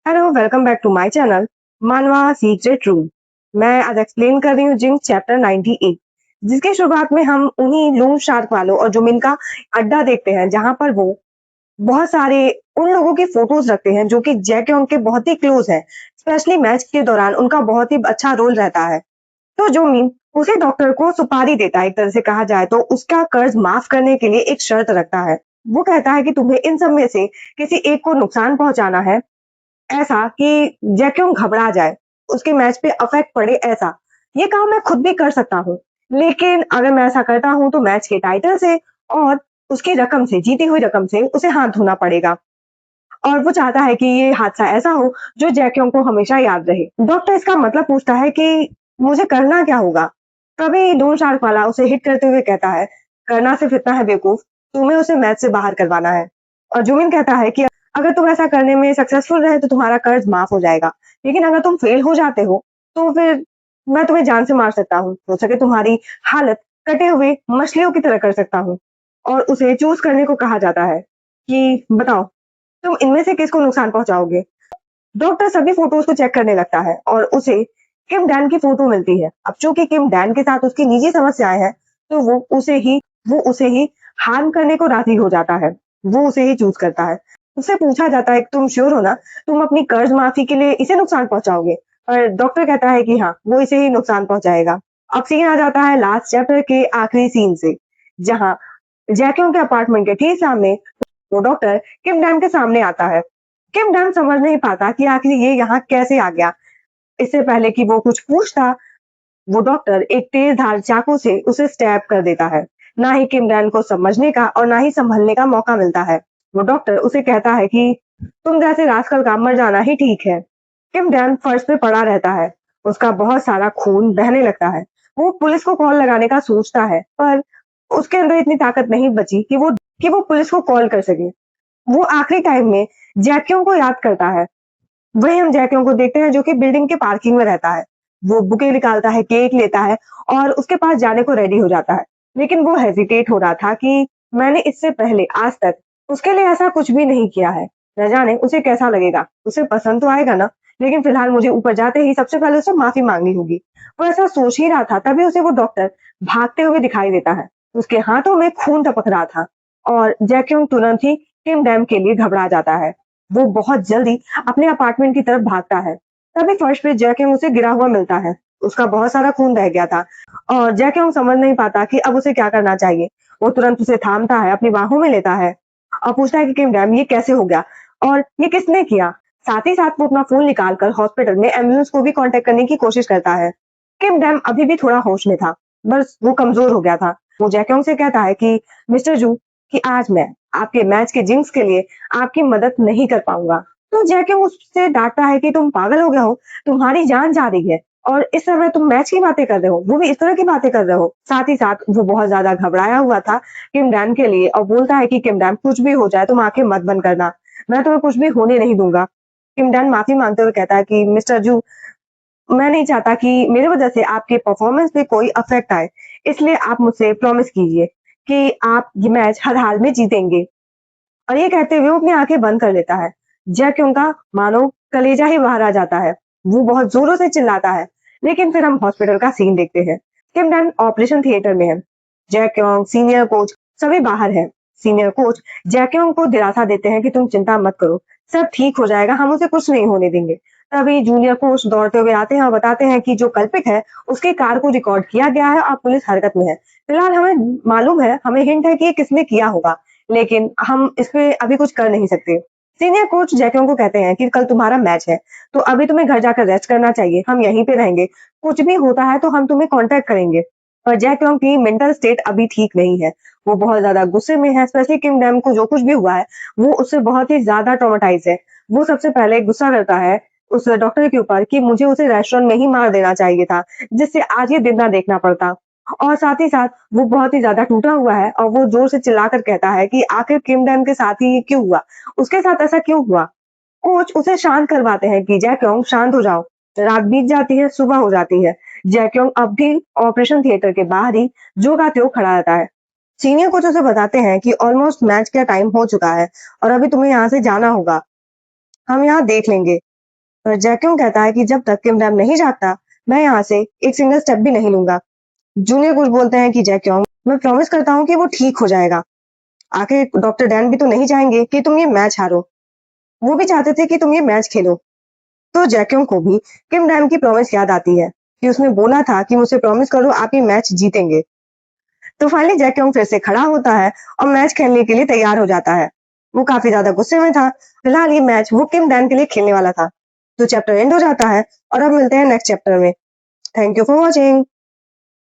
Hello, welcome back to my channel Manava secret room. मैं आज explain कर रही हूँ जिंक चैप्टर 98, जिसकी शुरुआत में हम उन्हीं लूम शार्क वालों और जुमिन का अड्डा देखते हैं, जहां पर वो बहुत सारे उन लोगों की फोटोज रखते हैं जो कि जैक के बहुत ही क्लोज है। स्पेशली मैच के दौरान उनका बहुत ही अच्छा रोल रहता है। तो जोमिन उसे डॉक्टर को सुपारी देता है, एक तरह से कहा जाए तो उसका कर्ज माफ करने के लिए एक शर्त रखता है। वो कहता है कि तुम्हें इन सब में से किसी एक को नुकसान पहुंचाना है, ऐसा कि जैक्यूम घबरा जाए, उसके मैच पे अफेक्ट पड़े ऐसा। ये काम मैं खुद भी कर सकता हूँ, लेकिन अगर मैं ऐसा करता हूँ तो मैच के टाइटल से और उसकी रकम से, जीती हुई रकम से उसे हाथ धोना पड़ेगा। और वो चाहता है कि ये हादसा ऐसा हो जो जैक्यूम को हमेशा याद रहे। डॉक्टर इसका मतलब पूछता है कि मुझे करना क्या होगा? तभी डोन शार्क वाला उसे हिट करते हुए कहता है, करना सिर्फ इतना है बेवकूफ, तुम्हें उसे मैच से बाहर करवाना है। और जूमिन कहता है कि अगर तुम ऐसा करने में सक्सेसफुल रहे तो तुम्हारा कर्ज माफ हो जाएगा, लेकिन अगर तुम फेल हो जाते हो तो फिर मैं तुम्हें जान से मार सकता हूँ, हो सके तुम्हारी हालत कटे हुए मछलियों की तरह कर सकता हूँ। और उसे चूज करने को कहा जाता है कि बताओ तुम इनमें से किसको नुकसान पहुंचाओगे। डॉक्टर सभी फोटोज को चेक करने लगता है और उसे किम डैन की फोटो मिलती है। अब चूंकि किम डैन के साथ उसकी निजी समस्याएं हैं, तो वो उसे ही हार्म करने को राजी हो जाता है। वो उसे ही चूज करता है। उससे पूछा जाता है कि तुम श्योर हो ना, तुम अपनी कर्ज माफी के लिए इसे नुकसान पहुंचाओगे? पर डॉक्टर कहता है कि हाँ, वो इसे ही नुकसान पहुंचाएगा। अब सीन आ जाता है लास्ट चैप्टर के आखिरी सीन से, जहाँ जैक्यों के अपार्टमेंट के ठीक सामने वो डॉक्टर किम डैन के सामने आता है। किम डैन समझ नहीं पाता कि आखिर ये यहाँ कैसे आ गया। इससे पहले कि वो कुछ पूछता, वो डॉक्टर एक तेज धार चाकू से उसे स्टैब कर देता है। ना ही किम डैन को समझने का और ना ही संभलने का मौका मिलता है। वो डॉक्टर उसे कहता है कि तुम जैसे रास्कल का मर जाना ही ठीक है। किम डैन फर्श पे पड़ा रहता है। उसका बहुत सारा खून बहने लगता है। वो पुलिस को कॉल लगाने का सोचता है, पर उसके अंदर इतनी ताकत नहीं बची कि वो पुलिस को कॉल कर सके। वो आखिरी टाइम में जैक्यों को याद करता है। वही हम जैक्यों को देखते हैं जो कि बिल्डिंग के पार्किंग में रहता है। वो बुके निकालता है, केक लेता है और उसके पास जाने को रेडी हो जाता है। लेकिन वो हेजिटेट हो रहा था कि मैंने इससे पहले आज तक उसके लिए ऐसा कुछ भी नहीं किया है। न जाने उसे कैसा लगेगा, उसे पसंद तो आएगा ना, लेकिन फिलहाल मुझे ऊपर जाते ही सबसे पहले उसे माफी मांगनी होगी। वो ऐसा सोच ही रहा था, तभी उसे वो डॉक्टर भागते हुए दिखाई देता है। उसके हाथों में खून टपक रहा था और जैक्यों तुरंत ही किम डैम के लिए घबरा जाता है। वो बहुत जल्दी अपने अपार्टमेंट की तरफ भागता है। तभी फर्श पे जैकेंग उसे गिरा हुआ मिलता है। उसका बहुत सारा खून बह गया था और जैकेंग समझ नहीं पाता कि अब उसे क्या करना चाहिए। वो तुरंत उसे थामता है, अपनी बाहों में लेता है और पूछता है कि किम डैम ये कैसे हो गया और ये किसने किया। साथ ही साथ वो अपना फोन निकालकर हॉस्पिटल में एम्बुलेंस को भी कांटेक्ट करने की कोशिश करता है। किम डैम अभी भी थोड़ा होश में था, बस वो कमजोर हो गया था। वो जैकेंग से कहता है कि मिस्टर जू, कि आज मैं आपके मैच के जिंक्स के लिए आपकी मदद नहीं कर पाऊंगा। तो जैके उससे डांटता है कि तुम पागल हो गए हो, तुम्हारी जान जा रही है और इस समय तुम मैच की बातें कर रहे हो, वो भी इस तरह की बातें कर रहे हो। साथ ही साथ वो बहुत ज्यादा घबराया हुआ था किम डैन के लिए और बोलता है कि किम डैन कुछ भी हो जाए तुम आंखें मत बंद करना, मैं तुम्हें कुछ भी होने नहीं दूंगा। किम डैन माफी मांगते हुए कहता है कि मिस्टर जू, मैं नहीं चाहता कि मेरे वजह से आपके परफॉर्मेंस पे कोई अफेक्ट आए, इसलिए आप मुझसे प्रॉमिस कीजिए कि आप ये मैच हर हाल में जीतेंगे। और ये कहते हुए वो अपनी आंखें बंद कर लेता है। जैक उनका मानो कलेजा ही बाहर आ जाता है। वो बहुत जोरों से चिल्लाता है। लेकिन फिर हम हॉस्पिटल का सीन देखते हैं। किम डन ऑपरेशन थिएटर में है। जैक योंग, सीनियर कोच सभी बाहर हैं। सीनियर कोच जैक योंग को दिलासा देते हैं कि तुम चिंता मत करो, सब ठीक हो जाएगा, हम उसे कुछ नहीं होने देंगे। तभी जूनियर कोच दौड़ते हुए आते हैं और बताते हैं कि जो कल्पित है उसके कार को रिकॉर्ड किया गया है और पुलिस हरकत में है। फिलहाल हमें मालूम है, हमें हिंट है कि ये किसने किया होगा, लेकिन हम इस पे अभी कुछ कर नहीं सकते। सीनियर कोच जैक्यों को कहते हैं कि कल तुम्हारा मैच है, तो अभी तुम्हें घर जाकर रेस्ट करना चाहिए, हम यहीं पे रहेंगे, कुछ भी होता है तो हम तुम्हें कांटेक्ट करेंगे। पर जैक्यों की मेंटल स्टेट अभी ठीक नहीं है, वो बहुत ज्यादा गुस्से में है, स्पेशली किम डैम को जो कुछ भी हुआ है वो उससे बहुत ही ज्यादा ट्रॉमेटाइज है। वो सबसे पहले गुस्सा करता है उस डॉक्टर के ऊपर कि मुझे उसे रेस्टोरेंट में ही मार देना चाहिए था, जिससे आज ये दिन ना देखना पड़ता। और साथ ही साथ वो बहुत ही ज़्यादा टूटा हुआ है और वो ज़ोर से चिल्लाकर कहता है कि आखिर किम डैन के साथ ही ये क्यों हुआ? उसके साथ ऐसा क्यों हुआ? कोच उसे शांत करवाते हैं कि जैक्योंग शांत हो जाओ। रात बीत जाती है, सुबह हो जाती है। जैक्योंग अब भी ऑपरेशन थिएटर के बाहर ही जो का त्यों खड़ा रहता है। सीनियर कोच उसे बताते हैं कि ऑलमोस्ट मैच का टाइम हो चुका है और अभी तुम्हें यहाँ से जाना होगा। हम यहाँ देख लेंगे। और जैक्योंग कहता है कि जब तक किम डैम नहीं जागता, मैं यहाँ से एक सिंगल स्टेप भी नहीं लूंगा। जूनियर कुछ बोलते हैं कि जैक्योंग, मैं प्रॉमिस करता हूँ कि वो ठीक हो जाएगा। आखिर डॉक्टर डैन भी तो नहीं चाहेंगे कि तुम ये मैच हारो। वो भी चाहते थे कि तुम ये मैच खेलो। तो जैक्योंग को भी किम डैम की प्रॉमिस याद आती है कि उसने बोला था कि मुझसे प्रॉमिस करो आप ये मैच जीतेंगे। तो फाइनली जैक्योंग फिर से खड़ा होता है और मैच खेलने के लिए तैयार हो जाता है। वो काफी ज्यादा गुस्से में था। फिलहाल ये मैच वो किम डैन के लिए खेलने वाला था। तो चैप्टर एंड हो जाता है और अब मिलते हैं नेक्स्ट चैप्टर में। Thank you for watching.